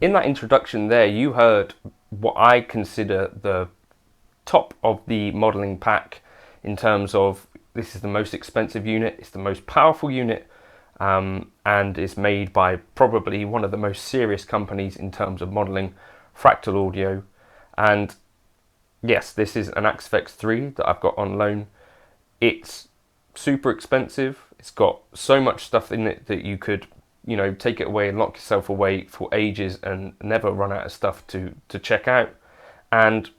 in that introduction there, you heard what I consider the top of the modelling pack in terms of this is the most expensive unit, it's the most powerful unit, and is made by probably one of the most serious companies in terms of modelling, Fractal Audio. And yes, this is an Axe-Fx 3 that I've got on loan. It's super expensive. It's got so much stuff in it that you could, you know, take it away and lock yourself away for ages and never run out of stuff to check out. And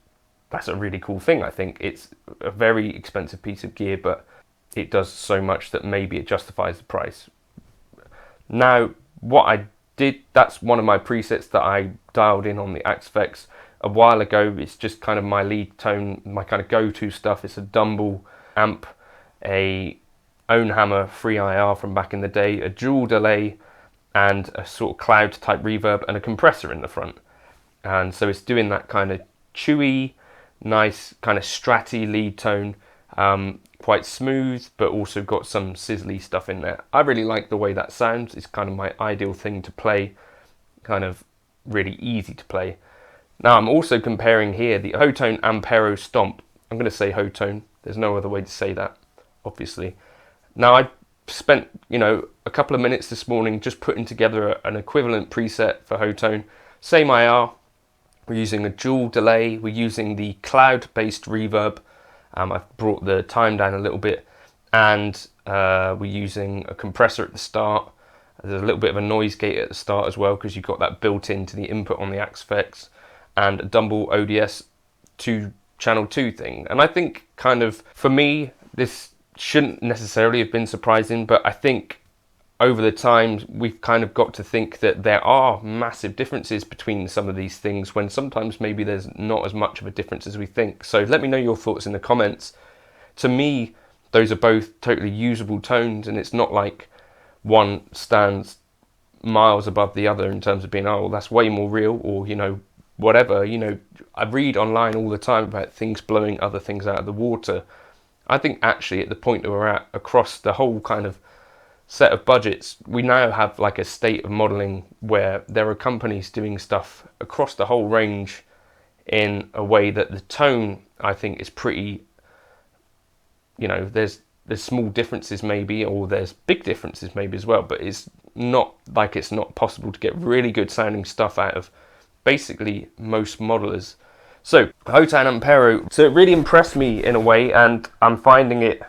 that's a really cool thing, I think. It's a very expensive piece of gear, but it does so much that maybe it justifies the price. Now, what I did, that's one of my presets that I dialed in on the Axe-Fx a while ago. It's just kind of my lead tone, my kind of go-to stuff. It's a Dumble amp, a Own Hammer 3IR from back in the day, a dual delay, and a sort of cloud type reverb, and a compressor in the front. And so it's doing that kind of chewy, nice kind of stratty lead tone, quite smooth, but also got some sizzly stuff in there. I really like the way that sounds. It's kind of my ideal thing to play, kind of really easy to play. Now I'm also comparing here the Hotone Ampero Stomp. I'm going to say Hotone, there's no other way to say that, obviously. Now I spent, you know, a couple of minutes this morning just putting together an equivalent preset for Hotone. Same IR, we're using a dual delay, we're using the cloud-based reverb. I've brought the time down a little bit, and we're using a compressor at the start. There's a little bit of a noise gate at the start as well, because you've got that built into the input on the Axe-Fx, and a Dumble ODS 2 channel 2 thing. And I think kind of, for me, this shouldn't necessarily have been surprising, but I think over the time we've kind of got to think that there are massive differences between some of these things, when sometimes maybe there's not as much of a difference as we think. So let me know your thoughts in the comments. To me, those are both totally usable tones, and it's not like one stands miles above the other in terms of being, oh, well, that's way more real, or, you know, whatever. You know, I read online all the time about things blowing other things out of the water. I think actually at the point that we're at across the whole kind of set of budgets, we now have like a state of modelling where there are companies doing stuff across the whole range in a way that the tone, I think, is pretty, you know, there's small differences maybe, or there's big differences maybe as well, but it's not like it's not possible to get really good sounding stuff out of basically most modelers. So Hotone Ampero, so it really impressed me in a way, and I'm finding it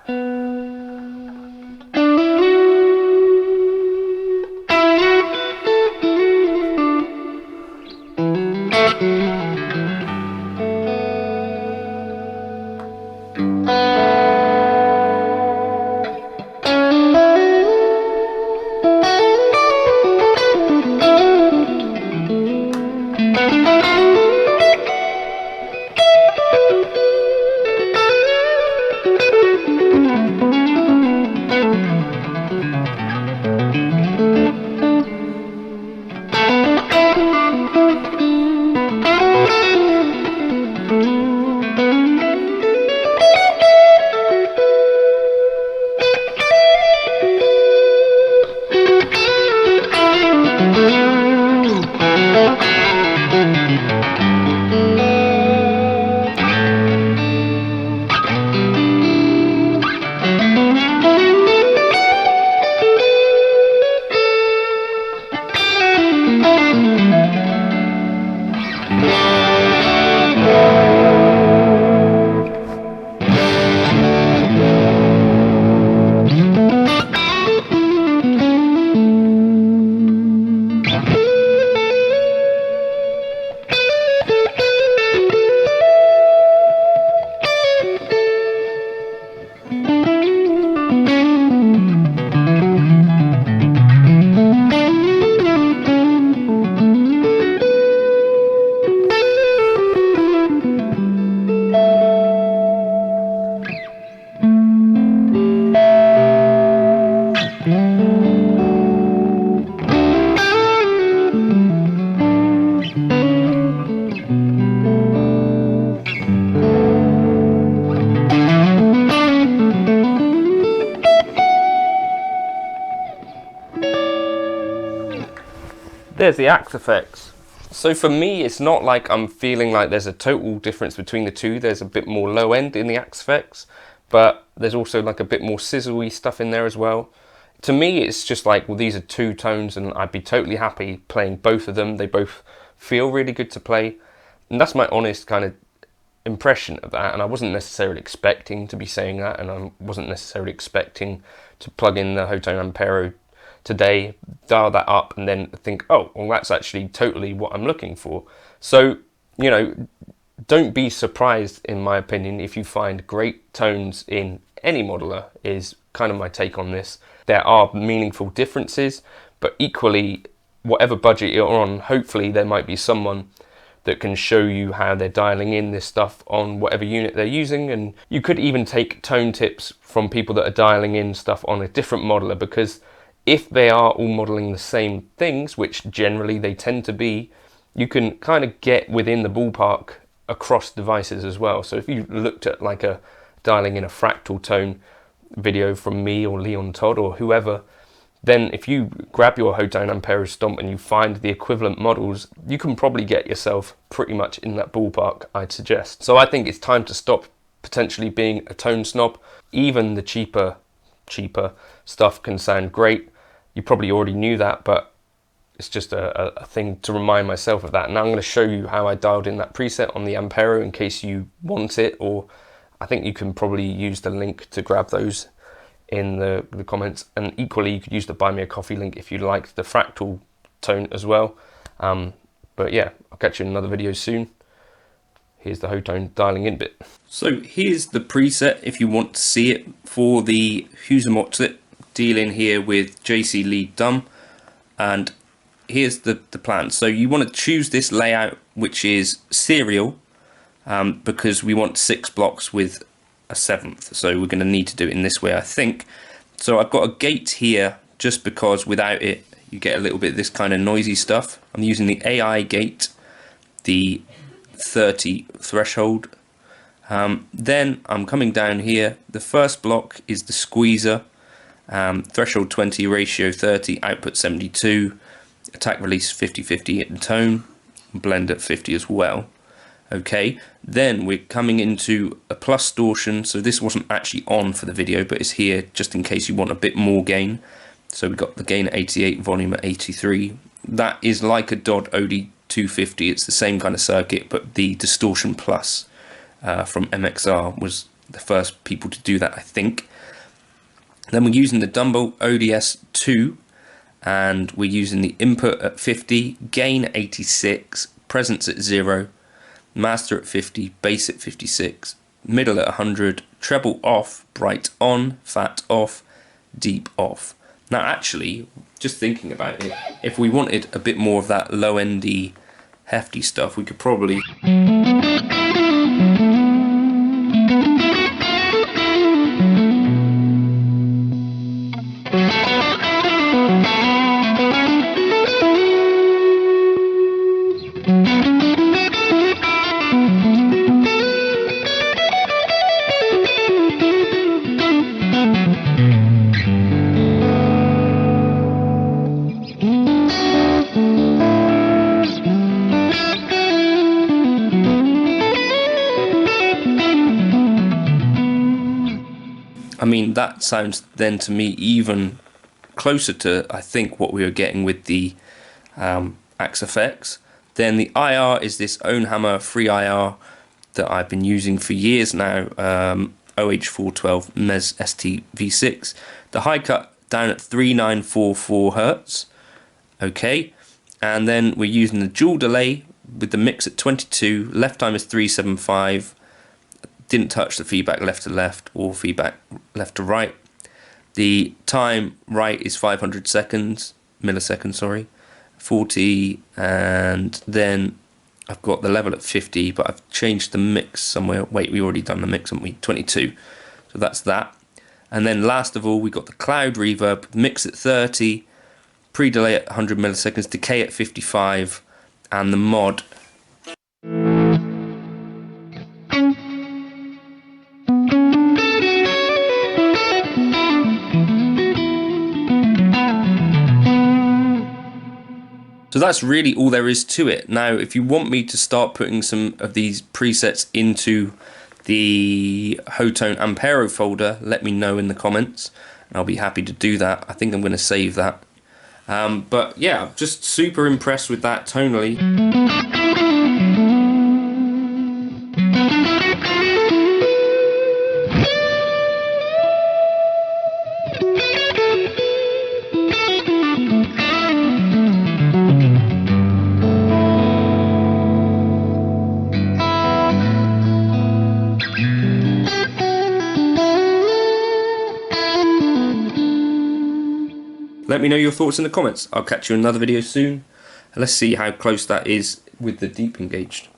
there's the Axe-Fx. So for me, it's not like I'm feeling like there's a total difference between the two. There's a bit more low end in the Axe effects, but there's also like a bit more sizzly stuff in there as well. To me, it's just like, well, these are two tones and I'd be totally happy playing both of them. They both feel really good to play. And that's my honest kind of impression of that. And I wasn't necessarily expecting to be saying that, and I wasn't necessarily expecting to plug in the Hotone Ampero today, dial that up, and then think, oh, well, that's actually totally what I'm looking for. So, you know, don't be surprised, in my opinion, if you find great tones in any modeler, is kind of my take on this. There are meaningful differences, but equally, whatever budget you're on, hopefully there might be someone that can show you how they're dialing in this stuff on whatever unit they're using. And you could even take tone tips from people that are dialing in stuff on a different modeler, because if they are all modeling the same things, which generally they tend to be, you can kind of get within the ballpark across devices as well. So if you looked at like a dialing in a fractal tone video from me or Leon Todd or whoever, then if you grab your Hotone Ampero Stomp and you find the equivalent models, you can probably get yourself pretty much in that ballpark, I'd suggest. So I think it's time to stop potentially being a tone snob. Even the cheaper stuff can sound great. You probably already knew that, but it's just a thing to remind myself of that. And I'm going to show you how I dialed in that preset on the Ampero in case you want it, or I think you can probably use the link to grab those in the comments. And equally, you could use the Buy Me a Coffee link if you like the fractal tone as well. But yeah, I'll catch you in another video soon. Here's the Hotone dialing in bit. So here's the preset if you want to see it for the Husamotlet, dealing here with JC Lead Dumb. And here's the plan. So you want to choose this layout, which is serial, because we want 6 blocks with a 7th. So we're going to need to do it in this way, I think. So I've got a gate here just because without it, you get a little bit of this kind of noisy stuff. I'm using the AI gate, the 30 threshold. Then I'm coming down here. The first block is the squeezer. Threshold 20, ratio 30, output 72, attack release 50-50 in tone, blend at 50 as well. Okay, then we're coming into a plus distortion. So this wasn't actually on for the video, but it's here just in case you want a bit more gain. So we've got the gain at 88, volume at 83. That is like a Dodd OD250. It's the same kind of circuit, but the distortion plus from MXR was the first people to do that, I think. Then we're using the Dumble ODS2, and we're using the input at 50, gain 86, presence at 0, master at 50, bass at 56, middle at 100, treble off, bright on, fat off, deep off. Now actually, just thinking about it, if we wanted a bit more of that low-endy, hefty stuff, we could probably... I mean, that sounds then to me even closer to, I think, what we were getting with the Axe effects. Then the IR is this Ownhammer free IR that I've been using for years now, OH412 MES ST-V6. The high cut down at 3944 Hertz. Okay, and then we're using the dual delay with the mix at 22. Left time is 375. Didn't touch the feedback left to left or feedback left to right. The time right is 500 seconds, milliseconds, sorry, 40, and then I've got the level at 50, but I've changed the mix somewhere. Wait, we already done the mix, haven't we? 22. So that's that. And then last of all, we got the cloud reverb, mix at 30, pre-delay at 100 milliseconds, decay at 55, and the mod. So that's really all there is to it. Now, if you want me to start putting some of these presets into the Hotone Ampero folder, let me know in the comments. I'll be happy to do that. I think I'm going to save that. But yeah, I'm just super impressed with that tonally. Let me know your thoughts in the comments. I'll catch you in another video soon. Let's see how close that is with the deep engaged.